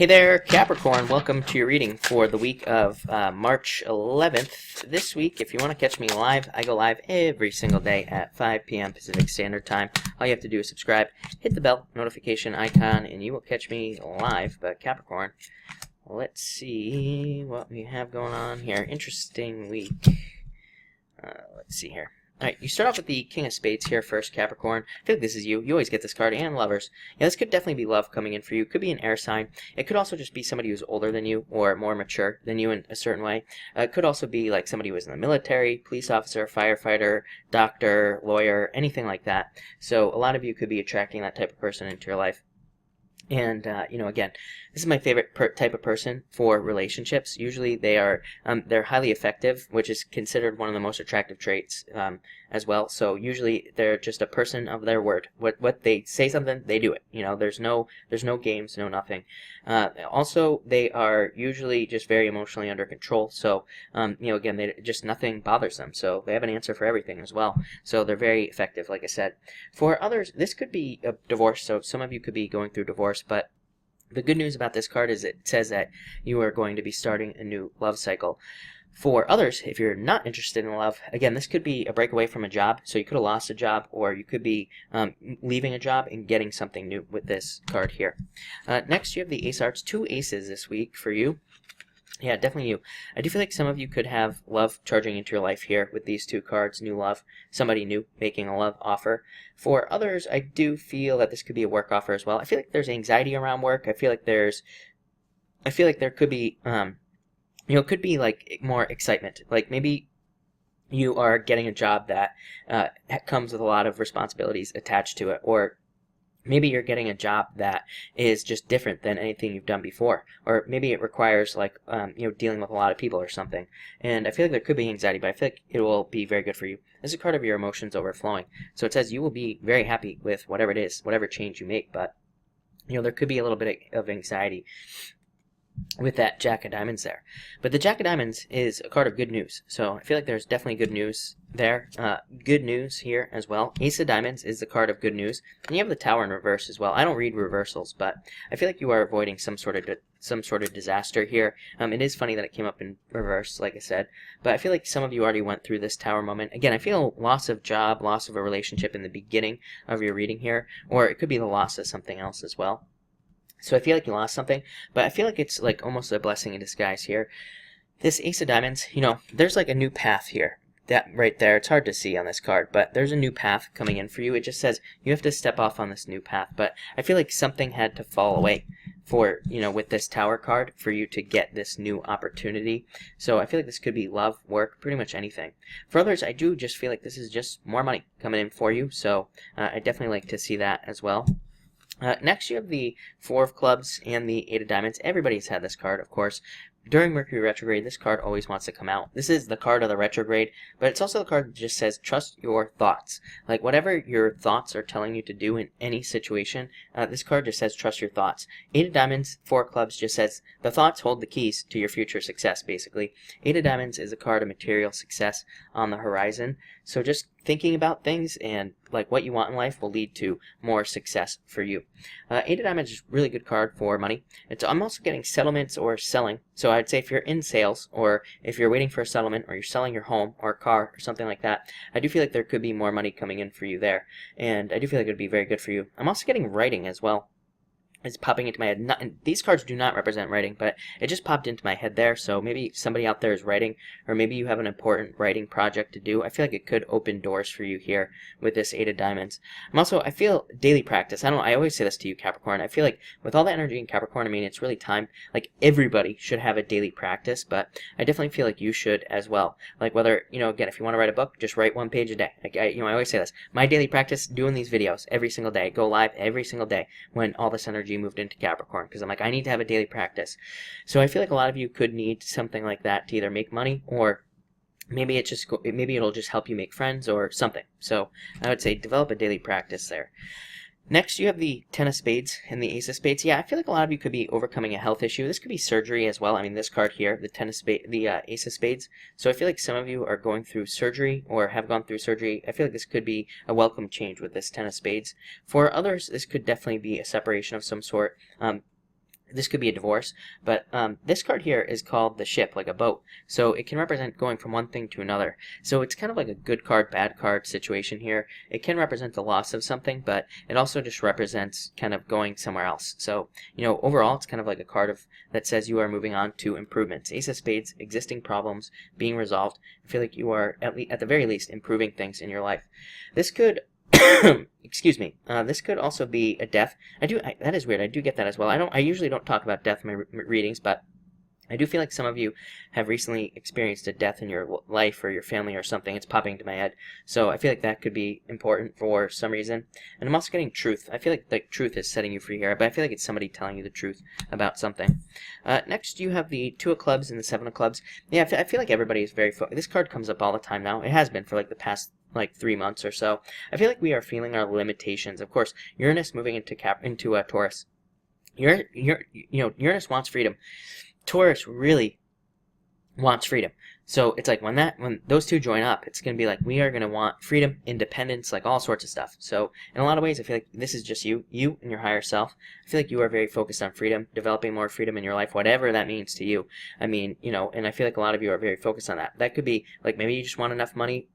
Hey there, Capricorn. Welcome to your reading for the week of March 11th. This week, if you want to catch me live, I go live every single day at 5 p.m. Pacific Standard Time. All you have to do is subscribe, hit the bell notification icon, and you will catch me live. But Capricorn, let's see what we have going on here. Interesting week. Let's see here. Alright, you start off with the King of Spades here first, Capricorn. I feel like this is you. You always get this card, and lovers. Yeah, this could definitely be love coming in for you. Could be an air sign. It could also just be somebody who's older than you or more mature than you in a certain way. It could also be like somebody who was in the military, police officer, firefighter, doctor, lawyer, anything like that. So a lot of you could be attracting that type of person into your life. And, again, this is my favorite type of person for relationships. Usually they're highly effective, which is considered one of the most attractive traits as well. So usually they're just a person of their word. What they say something, they do it. There's no games, no nothing. Also, they are usually just very emotionally under control. So, again, nothing bothers them. So they have an answer for everything as well. So they're very effective, like I said. For others, this could be a divorce. So some of you could be going through divorce. But the good news about this card is it says that you are going to be starting a new love cycle. For others, if you're not interested in love, again, this could be a breakaway from a job. So you could have lost a job, or you could be leaving a job and getting something new with this card here. Next, you have the Ace of Hearts. 2 aces this week for you. Yeah, definitely you. I do feel like some of you could have love charging into your life here with these 2 cards. New love, somebody new making a love offer. For others, I do feel that this could be a work offer as well. I feel like there's anxiety around work. I feel like there could be, could be like more excitement. Like maybe you are getting a job that comes with a lot of responsibilities attached to it, or maybe you're getting a job that is just different than anything you've done before. Or maybe it requires, like, dealing with a lot of people or something. And I feel like there could be anxiety, but I feel like it will be very good for you. This is a card of your emotions overflowing. So it says you will be very happy with whatever it is, whatever change you make. But, there could be a little bit of anxiety with that Jack of Diamonds there. But the Jack of Diamonds is a card of good news. So I feel like there's definitely good news there. Good news here as well. Ace of Diamonds is the card of good news. And you have the Tower in reverse as well. I don't read reversals, but I feel like you are avoiding some sort of disaster here. It is funny that it came up in reverse, like I said. But I feel like some of you already went through this Tower moment. Again, I feel loss of job, loss of a relationship in the beginning of your reading here. Or it could be the loss of something else as well. So I feel like you lost something, but I feel like it's like almost a blessing in disguise here. This Ace of Diamonds, there's like a new path here. That right there, it's hard to see on this card, but there's a new path coming in for you. It just says you have to step off on this new path, but I feel like something had to fall away for, with this Tower card for you to get this new opportunity. So I feel like this could be love, work, pretty much anything. For others, I do just feel like this is just more money coming in for you, so I definitely like to see that as well. Next, you have the 4 of Clubs and the 8 of Diamonds. Everybody's had this card, of course. During Mercury retrograde, this card always wants to come out. This is the card of the retrograde, but it's also the card that just says, trust your thoughts. Like, whatever your thoughts are telling you to do in any situation, this card just says, trust your thoughts. 8 of Diamonds, 4 of Clubs just says, the thoughts hold the keys to your future success, basically. 8 of Diamonds is a card of material success on the horizon. So just thinking about things and like what you want in life will lead to more success for you. 8 of Diamonds is a really good card for money. I'm also getting settlements or selling. So I'd say if you're in sales, or if you're waiting for a settlement, or you're selling your home or a car or something like that, I do feel like there could be more money coming in for you there. And I do feel like it would be very good for you. I'm also getting writing as well. It's popping into my head. These cards do not represent writing, but it just popped into my head there. So maybe somebody out there is writing, or maybe you have an important writing project to do. I feel like it could open doors for you here with this 8 of Diamonds. I feel daily practice. I always say this to you, Capricorn. I feel like with all the energy in Capricorn, it's really time. Like, everybody should have a daily practice, but I definitely feel like you should as well. Like, whether, again, if you want to write a book, just write 1 page a day. Like, I always say this. My daily practice, doing these videos every single day. Go live every single day when all this energy moved into Capricorn, because I'm like, I need to have a daily practice. So I feel like a lot of you could need something like that to either make money, or maybe it'll just help you make friends or something. So I would say develop a daily practice there. Next, you have the 10 of Spades and the Ace of Spades. Yeah, I feel like a lot of you could be overcoming a health issue. This could be surgery as well. This card here, the Ace of Spades. So I feel like some of you are going through surgery or have gone through surgery. I feel like this could be a welcome change with this 10 of Spades. For others, this could definitely be a separation of some sort. This could be a divorce, but this card here is called the ship, like a boat. So it can represent going from one thing to another. So it's kind of like a good card, bad card situation here. It can represent the loss of something, but it also just represents kind of going somewhere else. So, overall, it's kind of like a card that says you are moving on to improvements. Ace of Spades, existing problems being resolved. I feel like you are, at the very least, improving things in your life. This could excuse me. This could also be a death. That is weird. I do get that as well. I usually don't talk about death in my readings, but I do feel like some of you have recently experienced a death in your life or your family or something. It's popping into my head. So I feel like that could be important for some reason. And I'm also getting truth. I feel like truth is setting you free here, but I feel like it's somebody telling you the truth about something. Next, you have the 2 of clubs and the 7 of clubs. Yeah, I feel like everybody is very focused. This card comes up all the time now. It has been for like the past 3 months or so. I feel like we are feeling our limitations. Of course, Uranus moving into Taurus. Uranus wants freedom. Taurus really wants freedom. So it's like when those two join up, it's going to be like we are going to want freedom, independence, like all sorts of stuff. So in a lot of ways, I feel like this is just you and your higher self. I feel like you are very focused on freedom, developing more freedom in your life, whatever that means to you. I mean, and I feel like a lot of you are very focused on that. That could be like maybe you just want enough money.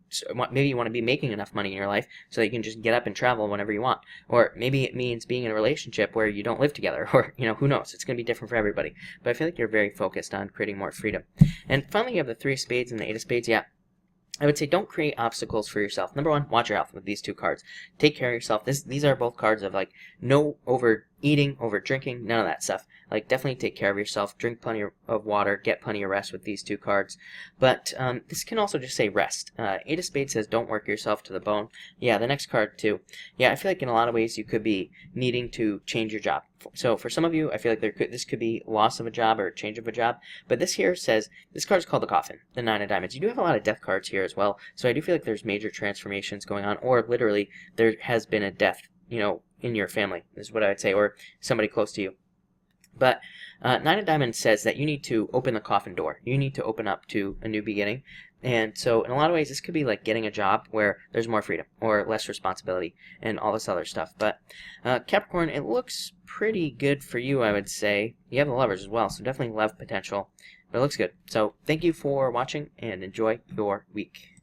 Maybe you want to be making enough money in your life so that you can just get up and travel whenever you want. Or maybe it means being in a relationship where you don't live together. Or, who knows? It's going to be different for everybody. But I feel like you're very focused on creating more freedom. And finally, you have the 3 of spades and the 8 of spades. Yeah. I would say don't create obstacles for yourself. Number 1, watch your health with these 2 cards. Take care of yourself. These are both cards of like no overeating, over drinking, none of that stuff. Like definitely take care of yourself. Drink plenty of water. Get plenty of rest with these 2 cards. But this can also just say rest. 8 of spades says don't work yourself to the bone. Yeah, the next card too. Yeah, I feel like in a lot of ways you could be needing to change your job. So for some of you, I feel like this could be loss of a job or change of a job. But this here says, this card is called the coffin, the 9 of diamonds. You do have a lot of death cards here as well. So I do feel like there's major transformations going on, or literally there has been a death, in your family, is what I would say, or somebody close to you. But 9 of diamonds says that you need to open the coffin door. You need to open up to a new beginning. And so in a lot of ways, this could be like getting a job where there's more freedom or less responsibility and all this other stuff. But Capricorn, it looks pretty good for you, I would say. You have the lovers as well, so definitely love potential. But it looks good. So thank you for watching and enjoy your week.